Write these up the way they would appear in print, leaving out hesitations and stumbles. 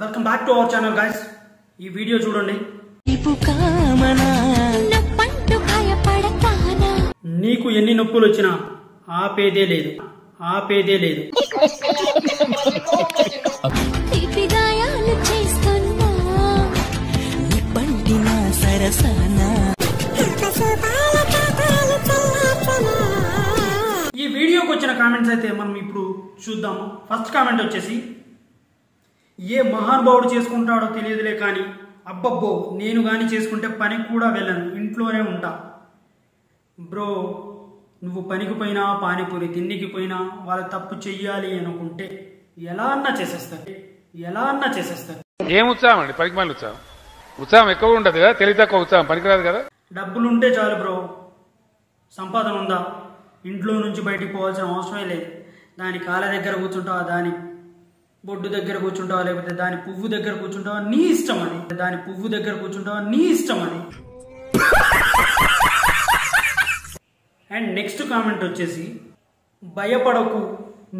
Welcome back to our channel guys. ఈ video చూడండి. నీకు ఎన్ని నొప్పులు వచ్చినా ఆపేదే లేదు. ఈ వీడియోకి వచ్చిన కామెంట్స్ అయితే మనం ఇప్పుడు చూద్దాము. ఫస్ట్ కామెంట్ వచ్చేసి, ఏ మహానుభావుడు చేసుకుంటాడో తెలియదులే కానీ అబ్బబ్బో నేను కానీ చేసుకుంటే పనికి కూడా వెళ్ళను, ఇంట్లోనే ఉంటా. బ్రో, నువ్వు పనికి పోయినా పానీపూరి తిండికి పోయినా వాళ్ళు తప్పు చెయ్యాలి అనుకుంటే ఎలా అన్నా చేసేస్తారు. ఏం ఉత్సాహం అండి? పనికి మళ్ళీ ఉత్సాహం ఎక్కువ ఉండదు కదా, తెలివి తక్కువ ఉత్సాహం పనికిరాదు కదా. డబ్బులుంటే చాలు బ్రో, సంపాదన ఉందా ఇంట్లో నుంచి బయటికి పోవాల్సిన అవసరమే లేదు. దాని కాళ్ళ దగ్గర కూర్చుంటావా, దాని బొడ్డు దగ్గర కూర్చుంటావా, లేకపోతే దాని పువ్వు దగ్గర కూర్చుంటావా, నీ ఇష్టం అది. అండ్ నెక్స్ట్ కామెంట్ వచ్చేసి, భయపడకు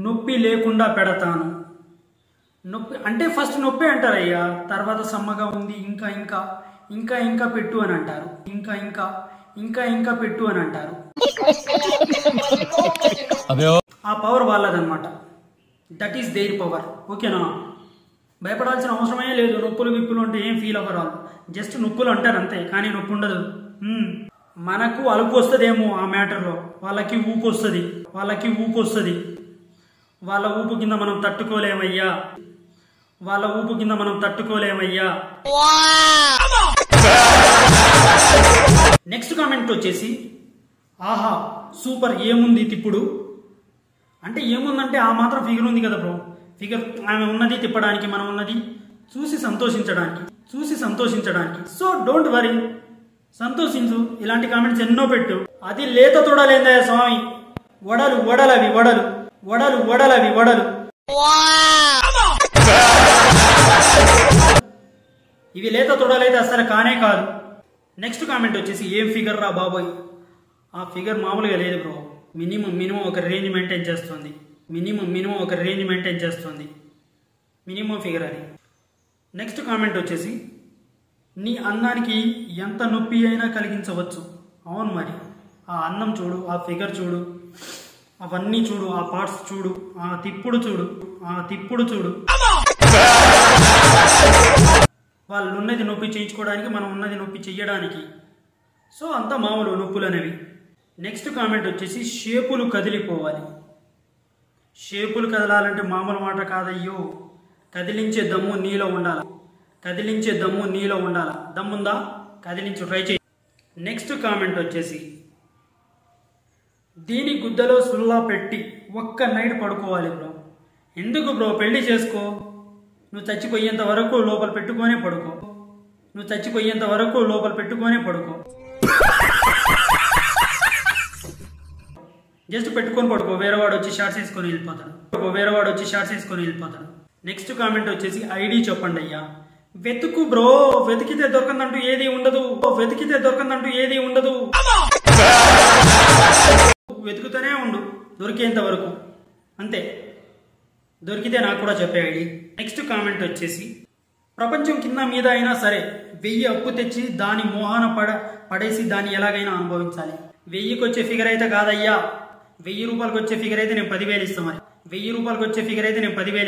నొప్పి లేకుండా పెడతాను. నొప్పి అంటే ఫస్ట్ నొప్పి అంటారయ్యా, తర్వాత సమ్మగా ఉంది ఇంకా పెట్టు అని అంటారు. ఇంకా పెట్టు అని అంటారు. ఆ పవర్ వాళ్ళదన్నమాట. That is their power. ఓకేనా? భయపడాల్సిన అవసరమే లేదు. నొప్పులు అంటే ఏం ఫీల్ అవ్వరు వాళ్ళు. జస్ట్ నొప్పులు అంటారు అంతే, కానీ నొప్పి ఉండదు. మనకు అలుపు వస్తుందేమో ఆ మ్యాటర్లో, వాళ్ళకి ఊపు వస్తుంది. వాళ్ళ ఊపు కింద మనం తట్టుకోలేమయ్యా. నెక్స్ట్ కామెంట్ వచ్చేసి, ఆహా సూపర్, ఏముంది తిప్పుడు అంటే ఏముందంటే ఆ మాత్రం ఫిగర్ ఉంది కదా బ్రో. ఫిగర్ ఆమె ఉన్నది తిప్పడానికి, మనం ఉన్నది చూసి సంతోషించడానికి. సో డోంట్ వరీ, సంతోషించు. ఇలాంటి కామెంట్స్ ఎన్నో పెట్టు. అది లేత తొడలేందయ్య స్వామి, వడలు. ఇవి లేత తొడలైతే అసలు కానే కాదు. నెక్స్ట్ కామెంట్ వచ్చేసి, ఏం ఫిగర్ రా బాబోయ్. ఆ ఫిగర్ మామూలుగా లేదు బ్రో. మినిమం ఒక రేంజ్ మెయింటైన్ చేస్తుంది. మినిమం ఫిగర్ అది. నెక్స్ట్ కామెంట్ వచ్చేసి, నీ అందానికి ఎంత నొప్పి అయినా కలిగించవచ్చు. అవును మరి, ఆ అందం చూడు, ఆ ఫిగర్ చూడు, అవన్నీ చూడు, ఆ పార్ట్స్ చూడు, ఆ తిప్పుడు చూడు. వాళ్ళు ఉన్నది నొప్పి చేయించుకోవడానికి, మనం ఉన్నది నొప్పి చెయ్యడానికి. సో అంతా మామూలు నొప్పులు అనేవి. నెక్స్ట్ కామెంట్ వచ్చేసి, షేపులు కదిలిపోవాలి. షేపులు కదలాలంటే మామూలు మాట కాదయ్యో. కదిలించే దమ్ము నీలో ఉండాల. దమ్ముందా? కదిలించు, ట్రై చేయి. నెక్స్ట్ కామెంట్ వచ్చేసి, దీని గుద్దలో సుల్లా పెట్టి ఒక్క నైట్ పడుకోవాలి బ్రో. ఎందుకు బ్రో, పెళ్లి చేసుకో. నువ్వు చచ్చిపోయేంత వరకు లోపల పెట్టుకొనే పడుకో. జస్ట్ పెట్టుకొని పడుకో. వేరేవాడు వచ్చి షార్ట్స్ వేసుకొని వెళ్ళిపోతాడు. నెక్స్ట్ కామెంట్ వచ్చేసి, ఐడి చెప్పండి అయ్యా. వెతుకు బ్రో, వెతికితే దొరకందంటూ ఏది ఉండదు. వెతుకుతూనే ఉండు దొరికేంత వరకు, అంతే. దొరికితే నాకు కూడా చెప్పే ఐడి. నెక్స్ట్ కామెంట్ వచ్చేసి, ప్రపంచం కింద మీద అయినా సరే 1000 అప్పు తెచ్చి దాని మోహాన పడేసి దాన్ని ఎలాగైనా అనుభవించాలి. 1000కి వచ్చే ఫిగర్ అయితే కాదయ్యా. 1000 రూపాయలకు వచ్చే ఫిగర్ అయితే నేను 10,000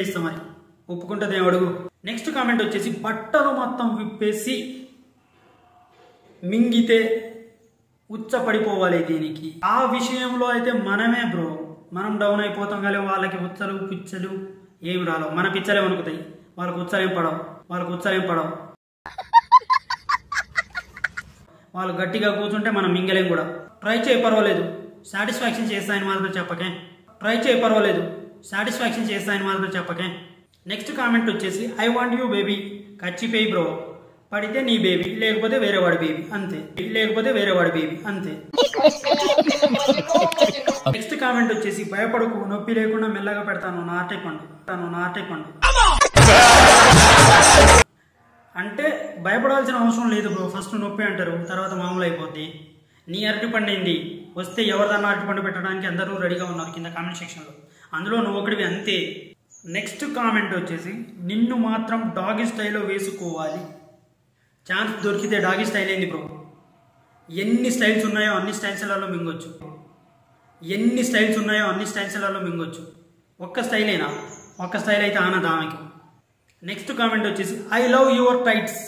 ఇస్తాం మరి. ఒప్పుకుంటుంది అడుగు. నెక్స్ట్ కామెంట్ వచ్చేసి, బట్టలు మొత్తం విప్పేసి మింగితే ఉచ్చపడిపోవాలి దీనికి. ఆ విషయంలో అయితే మనమే బ్రో, మనం డౌన్ అయిపోతాం. కానీ వాళ్ళకి ఉచ్చలు పిచ్చలు ఏమి రాలవు. మన పిచ్చలే వణుకుతాయి, వాళ్ళకు ఉచ్చలేం పడవు. వాళ్ళు గట్టిగా కూర్చుంటే మనం మింగలేం కూడా. ట్రై చేయి, పర్వాలేదు. సాటిస్ఫాక్షన్ చేస్తాయని మాత్రం చెప్పకే. నెక్స్ట్ కామెంట్ వచ్చేసి, ఐ వాంట్ యూ బేబీ. కచ్చిపోయి బ్రో, పడితే నీ బేబీ, లేకపోతే వేరేవాడి బేబీ, అంతే. నెక్స్ట్ కామెంట్ వచ్చేసి, భయపడకు, నొప్పి లేకుండా మెల్లగా పెడతాను నా అరటి పండు. అంటే భయపడాల్సిన అవసరం లేదు బ్రో. ఫస్ట్ నొప్పి అంటారు, తర్వాత మామూలు అయిపోద్ది. నీ అరటి పండు ఏంది వస్తే ఎవరిదన్నా అరటి పండు పెట్టడానికి అందరూ రెడీగా ఉన్నారు కింద కామెంట్ సెక్షన్లో. అందులో నువ్వు ఒకటివి, అంతే. నెక్స్ట్ కామెంట్ వచ్చేసి నిన్ను మాత్రం డాగీ స్టైల్లో వేసుకోవాలి. ఛాన్స్ దొరికితే డాగీ స్టైల్ ఏంది బ్రో? ఎన్ని స్టైల్స్ ఉన్నాయో అన్ని స్టైల్స్లలో మింగొచ్చు. ఎన్ని స్టైల్స్ ఉన్నాయో అన్ని స్టైల్స్లలో మింగొచ్చు. ఒక్క స్టైలేనా? ఒక్క స్టైల్ అయితే ఆనదా ఆమెకి. నెక్స్ట్ కామెంట్ వచ్చేసి ఐ లవ్ యువర్ టైట్స్.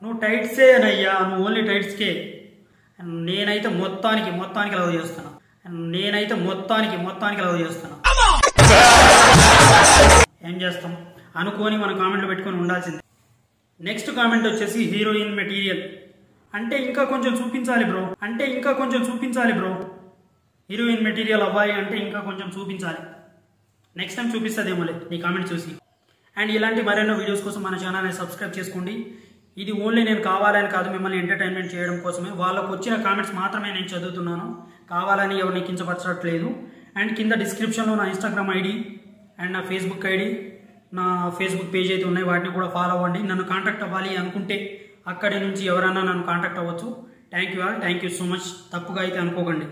నువ్వు టైట్సే అనయ్యా, నువ్వు ఓన్లీ టైట్స్కే. నేనైతే మొత్తానికి లవ్ చేస్తున్నా. లవ్ చేస్తున్నా. ఏం చేస్తాం, అనుకోని మన కామెంట్లు పెట్టుకొని ఉండాల్సింది. నెక్స్ట్ కామెంట్ వచ్చేసి హీరోయిన్ మెటీరియల్. అంటే ఇంకా కొంచెం చూపించాలి బ్రో. హీరోయిన్ మెటీరియల్ అబ్బాయి అంటే ఇంకా కొంచెం చూపించాలి. నెక్స్ట్ టైం చూపిస్తుందేమోలే నీ కామెంట్ చూసి. అండ్ ఇలాంటి మరెన్నో వీడియోస్ కోసం మన ఛానల్ని సబ్స్క్రైబ్ చేసుకోండి. ఇది ఓన్లీ నేను కావాలని కాదు, మిమ్మల్ని ఎంటర్టైన్మెంట్ చేయడం కోసమే. వాళ్ళకు వచ్చిన కామెంట్స్ మాత్రమే నేను చదువుతున్నాను, కావాలని ఎవరిని కించపరచట్లేదు. అండ్ కింద డిస్క్రిప్షన్లో నా ఇన్స్టాగ్రామ్ ఐడి అండ్ నా ఫేస్బుక్ ఐడి, నా ఫేస్బుక్ పేజ్ అయితే ఉన్నాయి, వాటిని కూడా ఫాలో అవ్వండి. నన్ను కాంటాక్ట్ అవ్వాలి అనుకుంటే అక్కడి నుంచి ఎవరన్నా నన్ను కాంటాక్ట్ అవ్వచ్చు. Thank you so much. తప్పుగా అయితే అనుకోకండి.